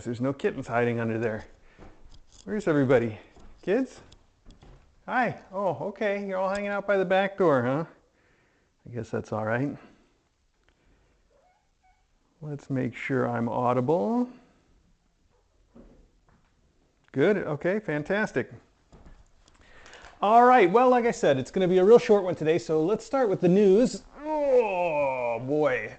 There's no kittens hiding under there. Where's everybody? Kids? Hi. Oh, okay. You're all hanging out by the back door, huh? I guess that's all right. Let's make sure I'm audible. Good. Okay, fantastic. All right. Well, like I said, it's going to be a real short one today, so let's start with the news. Oh, boy.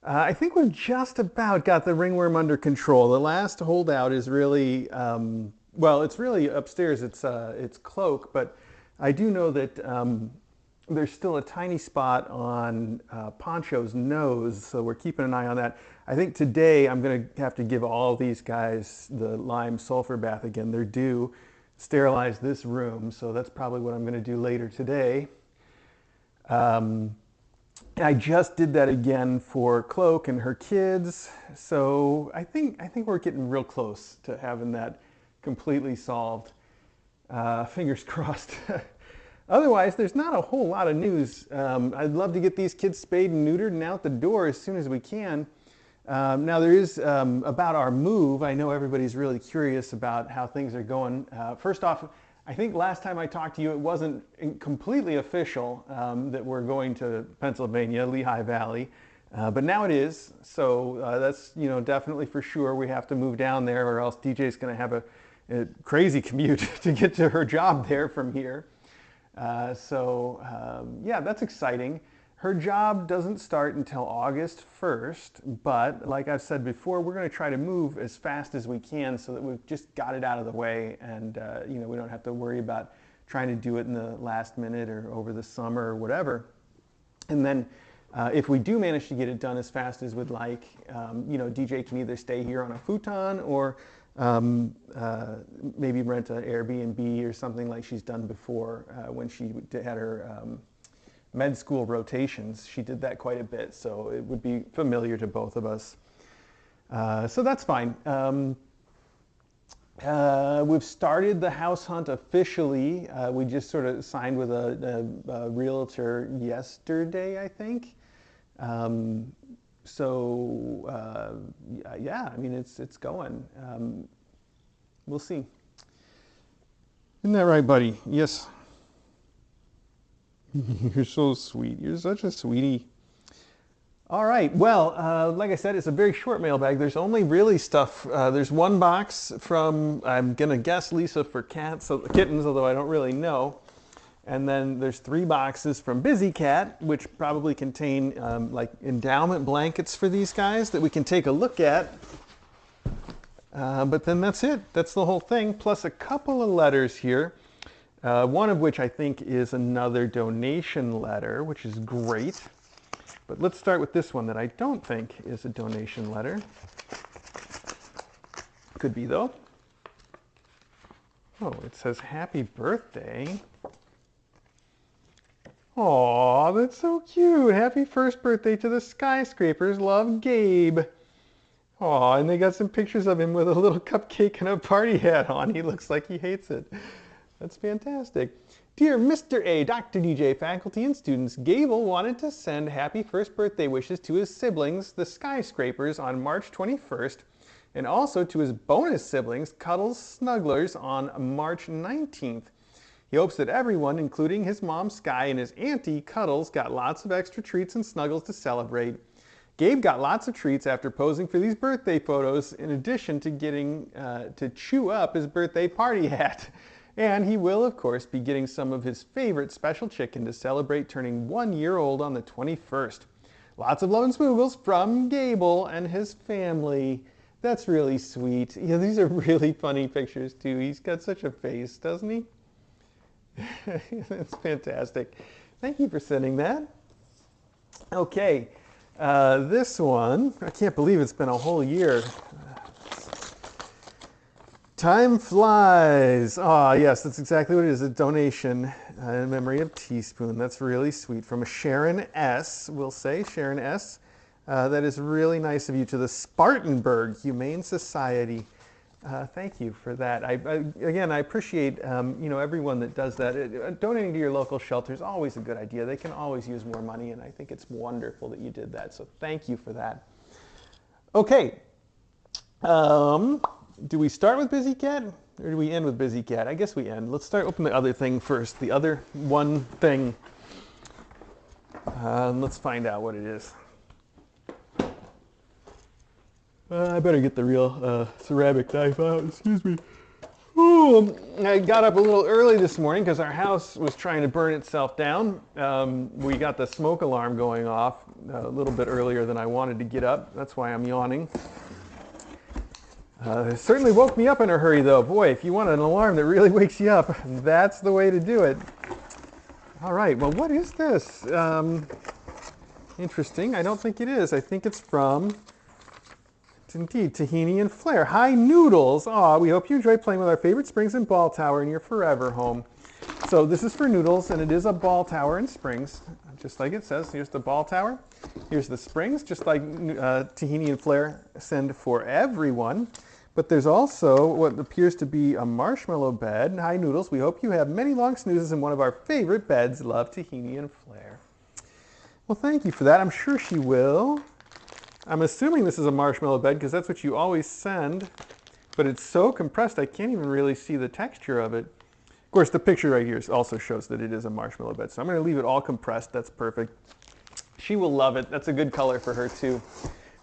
I think we've just about got the ringworm under control. The last holdout is really, well, it's really upstairs. It's Cloak, but I do know that there's still a tiny spot on Poncho's nose, so we're keeping an eye on that. I think today I'm going to have to give all these guys the lime sulfur bath again. They're due. Sterilize this room, so that's probably what I'm going to do later today. I just did that again for Cloak and her kids, so I think we're getting real close to having that completely solved. Fingers crossed. Otherwise, there's not a whole lot of news. I'd love to get these kids spayed and neutered and out the door as soon as we can. Now there is about our move. I know everybody's really curious about how things are going. First off, I think last time I talked to you, it wasn't completely official that we're going to Pennsylvania, Lehigh Valley, but now it is. So that's definitely for sure. We have to move down there, or else DJ's going to have a crazy commute to get to her job there from here. Yeah, that's exciting. Her job doesn't start until August 1st, but like I've said before, we're going to try to move as fast as we can so that we've just got it out of the way, and we don't have to worry about trying to do it in the last minute or over the summer or whatever. And then if we do manage to get it done as fast as we'd like, DJ can either stay here on a futon or maybe rent an Airbnb or something like she's done before when she had her med school rotations. She did that quite a bit, so it would be familiar to both of us. So that's fine. We've started the house hunt officially. We just sort of signed with a realtor yesterday, I think. Yeah, I mean, it's going. We'll see. Isn't that right, buddy? Yes. You're so sweet. You're such a sweetie. All right. Well, like I said, it's a very short mailbag. There's only really stuff. There's one box from, I'm going to guess, Lisa for kittens, although I don't really know. And then there's 3 boxes from Busy Cat, which probably contain like endowment blankets for these guys that we can take a look at. But then that's it. That's the whole thing, plus a couple of letters here. One of which I think is another donation letter, which is great. But let's start with this one that I don't think is a donation letter. Could be, though. Oh, it says happy birthday. Aw, that's so cute. Happy first birthday to the skyscrapers. Love, Gabe. Aw, and they got some pictures of him with a little cupcake and a party hat on. He looks like he hates it. That's fantastic. Dear Mr. A, Dr. DJ, faculty, and students, Gable wanted to send happy first birthday wishes to his siblings, the Skyscrapers, on March 21st, and also to his bonus siblings, Cuddles Snugglers, on March 19th. He hopes that everyone, including his mom Sky and his auntie Cuddles, got lots of extra treats and snuggles to celebrate. Gabe got lots of treats after posing for these birthday photos, in addition to getting to chew up his birthday party hat. And he will, of course, be getting some of his favorite special chicken to celebrate turning 1 year old on the 21st. Lots of love and smoogles from Gable and his family. That's really sweet. Yeah, these are really funny pictures, too. He's got such a face, doesn't he? That's fantastic. Thank you for sending that. Okay, this one, I can't believe it's been a whole year. Time flies. Ah, yes, that's exactly what it is, a donation in memory of Teaspoon. That's really sweet. From a Sharon S., we'll say, Sharon S. That is really nice of you, to the Spartanburg Humane Society. Thank you for that. Again, I appreciate everyone that does that. Donating to your local shelter is always a good idea. They can always use more money, and I think it's wonderful that you did that. So thank you for that. Okay. Do we start with Busy Cat or do we end with Busy Cat? I guess we end. Let's open the other thing first. The other one thing. Let's find out what it is. I better get the real ceramic knife out. Excuse me. Ooh, I got up a little early this morning because our house was trying to burn itself down. We got the smoke alarm going off a little bit earlier than I wanted to get up. That's why I'm yawning. It certainly woke me up in a hurry, though. Boy, if you want an alarm that really wakes you up, that's the way to do it. All right, well, what is this? Interesting. I don't think it is. I think it's from, it's indeed, Tahini and Flair. Hi, Noodles. Aw, we hope you enjoy playing with our favorite springs and ball tower in your forever home. So this is for Noodles, and it is a ball tower and springs, just like it says. Here's the ball tower. Here's the springs, just like Tahini and Flair send for everyone. But there's also what appears to be a marshmallow bed. Hi, Noodles. We hope you have many long snoozes in one of our favorite beds. Love, Tahini and Flair. Well, thank you for that. I'm sure she will. I'm assuming this is a marshmallow bed because that's what you always send. But it's so compressed I can't even really see the texture of it. Of course, the picture right here also shows that it is a marshmallow bed. So I'm going to leave it all compressed. That's perfect. She will love it. That's a good color for her, too.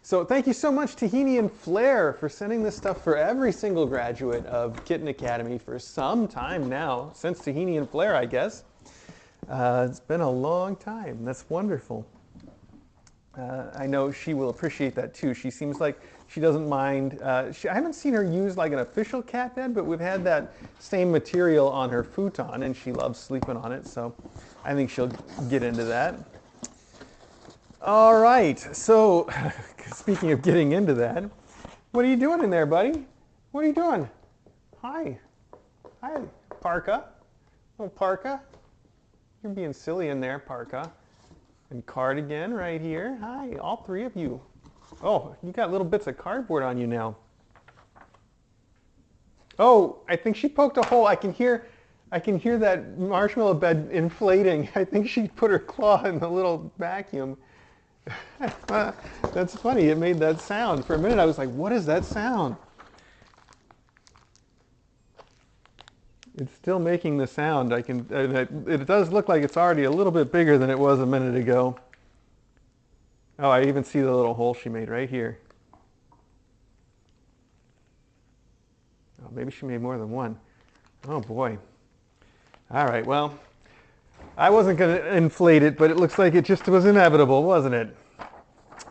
So thank you so much, Tahini and Flair, for sending this stuff for every single graduate of Kitten Academy for some time now, since Tahini and Flair, I guess. It's been a long time. That's wonderful. I know she will appreciate that, too. She seems like she doesn't mind. I haven't seen her use like an official cat bed, but we've had that same material on her futon, and she loves sleeping on it, so I think she'll get into that. All right, so speaking of getting into that, what are you doing in there, buddy? What are you doing? Hi. Hi, Parka. Oh, Parka. You're being silly in there, Parka. And Cardigan right here. Hi, all three of you. Oh, you got little bits of cardboard on you now. Oh, I think she poked a hole. I can hear that marshmallow bed inflating. I think she put her claw in the little vacuum. That's funny. It made that sound. For a minute, I was like, what is that sound? It's still making the sound. It does look like it's already a little bit bigger than it was a minute ago. Oh, I even see the little hole she made right here. Oh, maybe she made more than one. Oh, boy. All right, well, I wasn't going to inflate it, but it looks like it just was inevitable, wasn't it?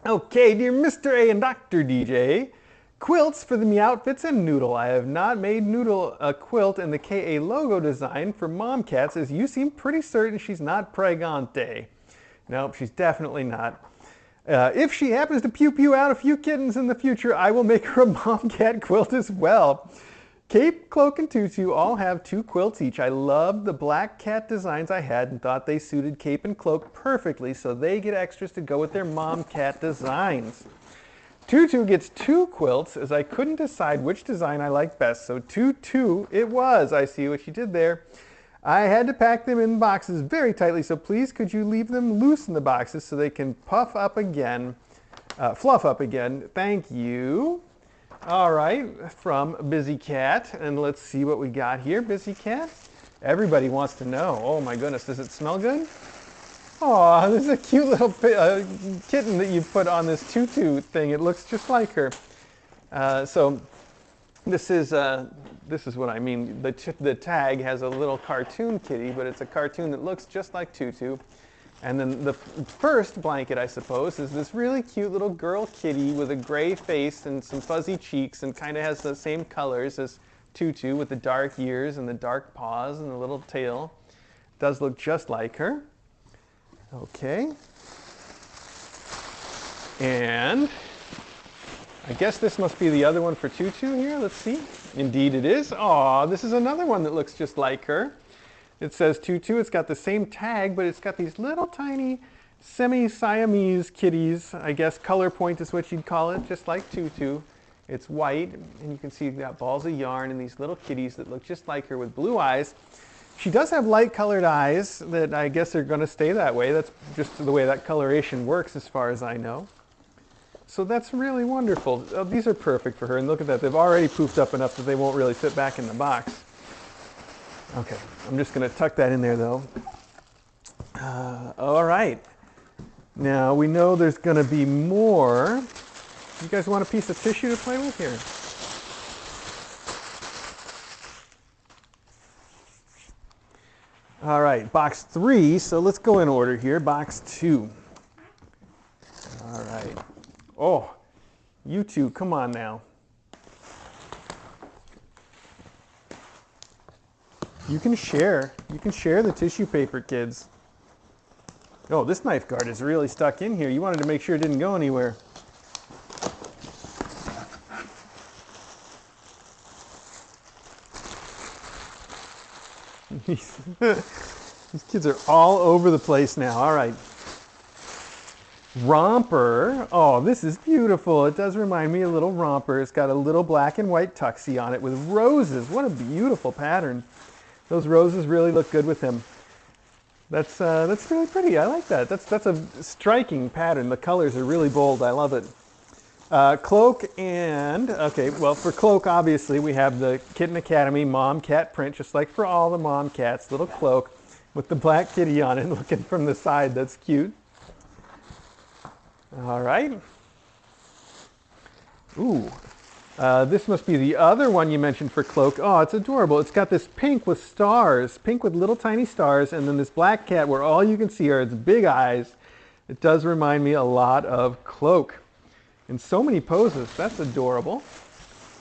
Okay, dear Mr. A and Dr. DJ, quilts for the Meowtfits and Noodle. I have not made Noodle a quilt in the KA logo design for mom cats, as you seem pretty certain she's not pregante. Nope, she's definitely not. If she happens to pew out a few kittens in the future, I will make her a mom cat quilt as well. Cape, Cloak, and Tutu all have 2 quilts each. I loved the black cat designs I had and thought they suited Cape and Cloak perfectly, so they get extras to go with their mom cat designs. Tutu gets 2 quilts, as I couldn't decide which design I liked best, so Tutu it was. I see what you did there. I had to pack them in boxes very tightly, so please could you leave them loose in the boxes so they can fluff up again. Thank you. All right, from Busy Cat, and let's see what we got here, Busy Cat. Everybody wants to know. Oh my goodness, does it smell good? Aw, this is a cute little kitten that you put on this tutu thing. It looks just like her. So this is what I mean. The tag has a little cartoon kitty, but it's a cartoon that looks just like Tutu. And then the first blanket, I suppose, is this really cute little girl kitty with a gray face and some fuzzy cheeks and kind of has the same colors as Tutu with the dark ears and the dark paws and the little tail. Does look just like her. Okay. And I guess this must be the other one for Tutu here. Let's see. Indeed it is. Aw, this is another one that looks just like her. It says Tutu. It's got the same tag, but it's got these little tiny semi-Siamese kitties. I guess color point is what you'd call it, just like Tutu. It's white, and you can see you've got balls of yarn and these little kitties that look just like her with blue eyes. She does have light-colored eyes that I guess are going to stay that way. That's just the way that coloration works as far as I know. So that's really wonderful. Oh, these are perfect for her. And look at that. They've already poofed up enough that they won't really fit back in the box. Okay, I'm just going to tuck that in there, though. All right. Now, we know there's going to be more. You guys want a piece of tissue to play with here? All right, box 3. So let's go in order here. Box 2. All right. Oh, you two, come on now. You can share. You can share the tissue paper, kids. Oh, this knife guard is really stuck in here. You wanted to make sure it didn't go anywhere. These kids are all over the place now. All right. Romper. Oh, this is beautiful. It does remind me of a little romper. It's got a little black and white tuxie on it with roses. What a beautiful pattern. Those roses really look good with him. That's really pretty. I like that. That's a striking pattern. The colors are really bold. I love it. Cloak and, okay, well, for cloak, obviously, we have the Kitten Academy mom cat print, just like for all the mom cats. Little cloak with the black kitty on it looking from the side. That's cute. All right. Ooh. This must be the other one you mentioned for cloak. Oh, it's adorable. It's got this pink with stars, pink with little tiny stars, and then this black cat where all you can see are its big eyes. It does remind me a lot of cloak in so many poses. That's adorable.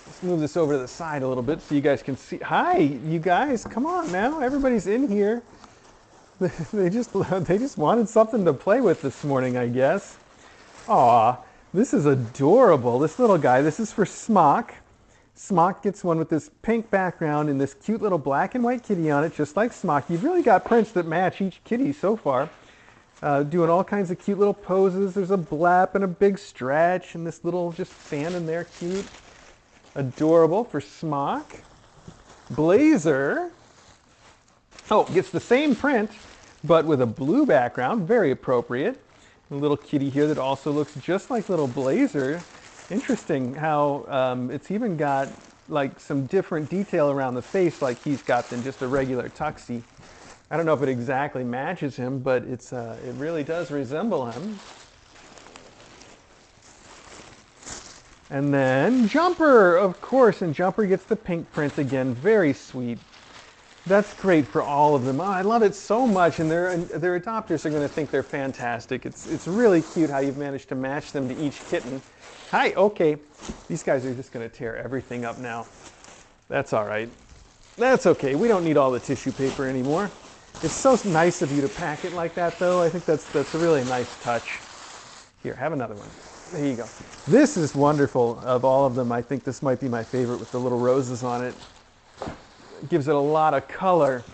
Let's move this over to the side a little bit so you guys can see. Hi, you guys. Come on now. Everybody's in here. They just wanted something to play with this morning, I guess. Aw. This is adorable. This little guy, this is for Smock. Smock gets one with this pink background and this cute little black and white kitty on it, just like Smock. You've really got prints that match each kitty so far. Doing all kinds of cute little poses. There's a blap and a big stretch and this little just fan in there, cute. Adorable for Smock. Blazer. Oh, gets the same print, but with a blue background. Very appropriate. A little kitty here that also looks just like little Blazer. Interesting how it's even got like some different detail around the face like he's got than just a regular tuxie. I don't know if it exactly matches him, but it really does resemble him. And then Jumper, of course, and Jumper gets the pink print again. Very sweet. That's great for all of them. Oh, I love it so much, and their adopters are going to think they're fantastic. It's really cute how you've managed to match them to each kitten. Hi, okay. These guys are just going to tear everything up now. That's all right. That's okay. We don't need all the tissue paper anymore. It's so nice of you to pack it like that, though. I think that's a really nice touch. Here, have another one. There you go. This is wonderful. Of all of them, I think this might be my favorite with the little roses on it. Gives it a lot of color.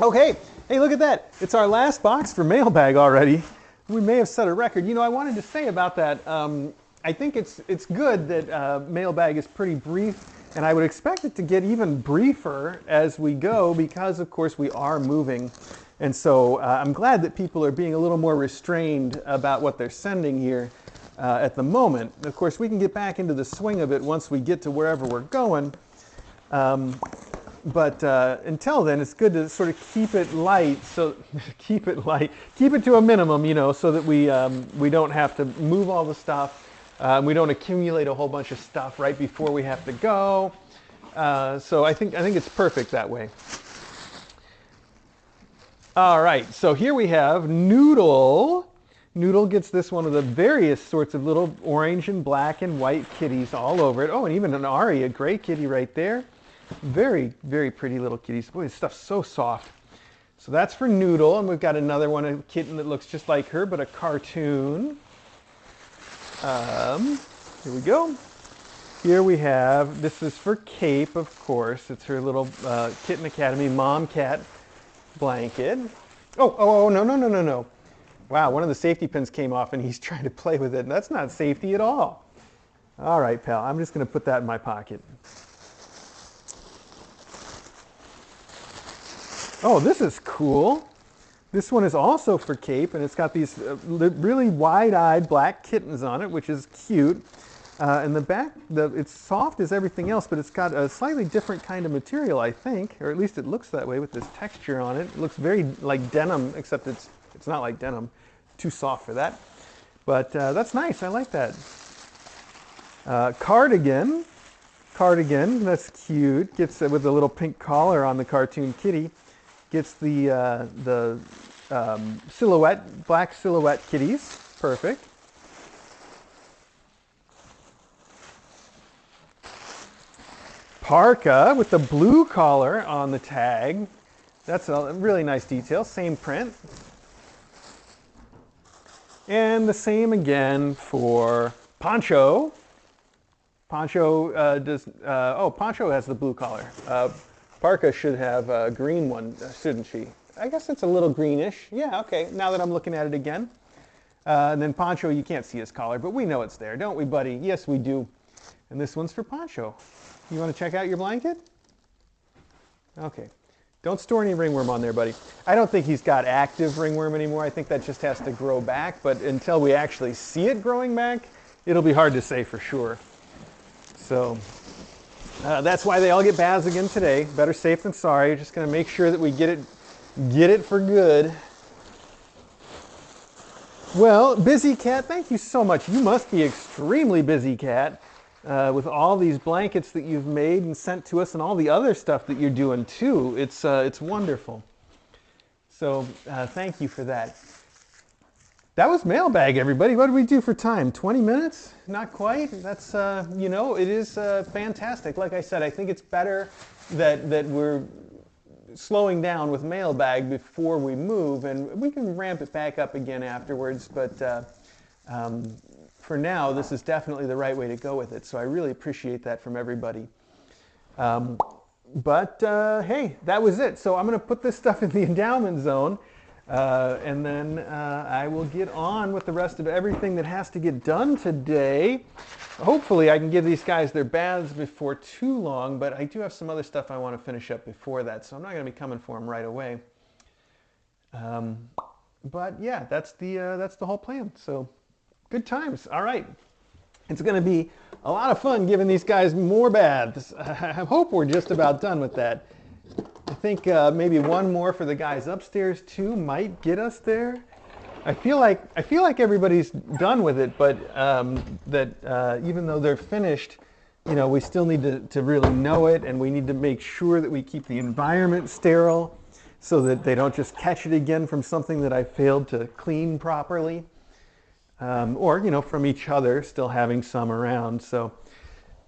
Okay, hey, look at that. It's our last box for Mailbag already. We may have set a record. You know, I wanted to say about that, I think it's good that Mailbag is pretty brief, and I would expect it to get even briefer as we go because, of course, we are moving. And so I'm glad that people are being a little more restrained about what they're sending here at the moment. Of course, we can get back into the swing of it once we get to wherever we're going. But until then, it's good to sort of keep it light. So keep it to a minimum, you know, so that we don't have to move all the stuff. We don't accumulate a whole bunch of stuff right before we have to go. So I think it's perfect that way. All right, so here we have Noodle. Noodle gets this one with the various sorts of little orange and black and white kitties all over it. Oh, and even an Ari, a gray kitty right there. Very, very pretty little kitties. Boy, this stuff's so soft. So that's for Noodle, and we've got another one, a kitten that looks just like her, but a cartoon. Here we go. Here we have, this is for Cape, of course. It's her little Kitten Academy mom cat blanket. Oh, no. Wow, one of the safety pins came off and he's trying to play with it. And that's not safety at all. All right, pal, I'm just going to put that in my pocket. Oh, this is cool. This one is also for Cape, and it's got these really wide-eyed black kittens on it, which is cute. And the back, it's soft as everything else, but it's got a slightly different kind of material, I think, or at least it looks that way with this texture on it. It looks very like denim, except it's not like denim. Too soft for that. But that's nice. I like that. Cardigan. Cardigan. That's cute. Gets with a little pink collar on the cartoon kitty. Gets the silhouette, black silhouette kitties. Perfect. Parka with the blue collar on the tag. That's a really nice detail. Same print. And the same again for Poncho. Poncho Poncho has the blue collar. Parka should have a green one, shouldn't she? I guess it's a little greenish. Yeah, okay, now that I'm looking at it again. And then Poncho, you can't see his collar, but we know it's there, don't we, buddy? Yes, we do. And this one's for Poncho. You want to check out your blanket? Okay. Don't store any ringworm on there, buddy. I don't think he's got active ringworm anymore. I think that just has to grow back. But until we actually see it growing back, it'll be hard to say for sure. So that's why they all get baths again today. Better safe than sorry. Just going to make sure that we get it for good. Well, Busy Cat, thank you so much. You must be extremely busy, Cat. With all these blankets that you've made and sent to us and all the other stuff that you're doing too. It's wonderful. So thank you for that. That was Mailbag, everybody. What did we do for time? 20 minutes? Not quite. That's, it is fantastic. Like I said, I think it's better that we're slowing down with Mailbag before we move, and we can ramp it back up again afterwards, but for now, this is definitely the right way to go with it, so I really appreciate that from everybody. Hey, that was it. So I'm going to put this stuff in the endowment zone, and then I will get on with the rest of everything that has to get done today. Hopefully I can give these guys their baths before too long, but I do have some other stuff I want to finish up before that, so I'm not going to be coming for them right away. But yeah, that's the whole plan. So. Good times. All right. It's going to be a lot of fun giving these guys more baths. I hope we're just about done with that. I think maybe one more for the guys upstairs too might get us there. I feel like everybody's done with it, but even though they're finished, we still need to really know it, and we need to make sure that we keep the environment sterile so that they don't just catch it again from something that I failed to clean properly. Or from each other, still having some around. So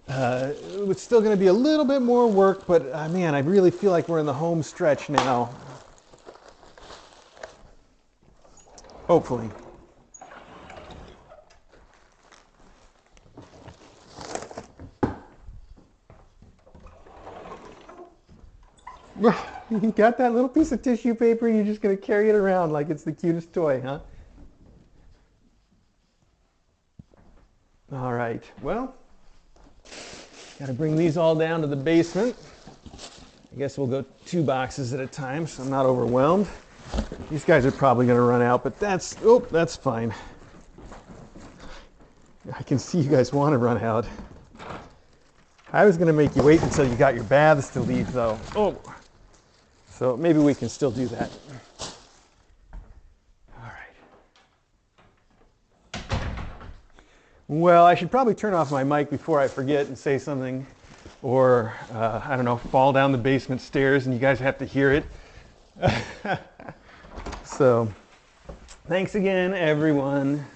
it's still going to be a little bit more work, but man, I really feel like we're in the home stretch now. Hopefully. You got that little piece of tissue paper and you're just going to carry it around like it's the cutest toy, huh? All right, well, got to bring these all down to the basement. I guess we'll go 2 boxes at a time so I'm not overwhelmed. These guys are probably going to run out, but that's fine. I can see you guys want to run out. I was going to make you wait until you got your baths to leave, though. Oh, so maybe we can still do that. Well, I should probably turn off my mic before I forget and say something, or I don't know, fall down the basement stairs and you guys have to hear it. So, thanks again, everyone.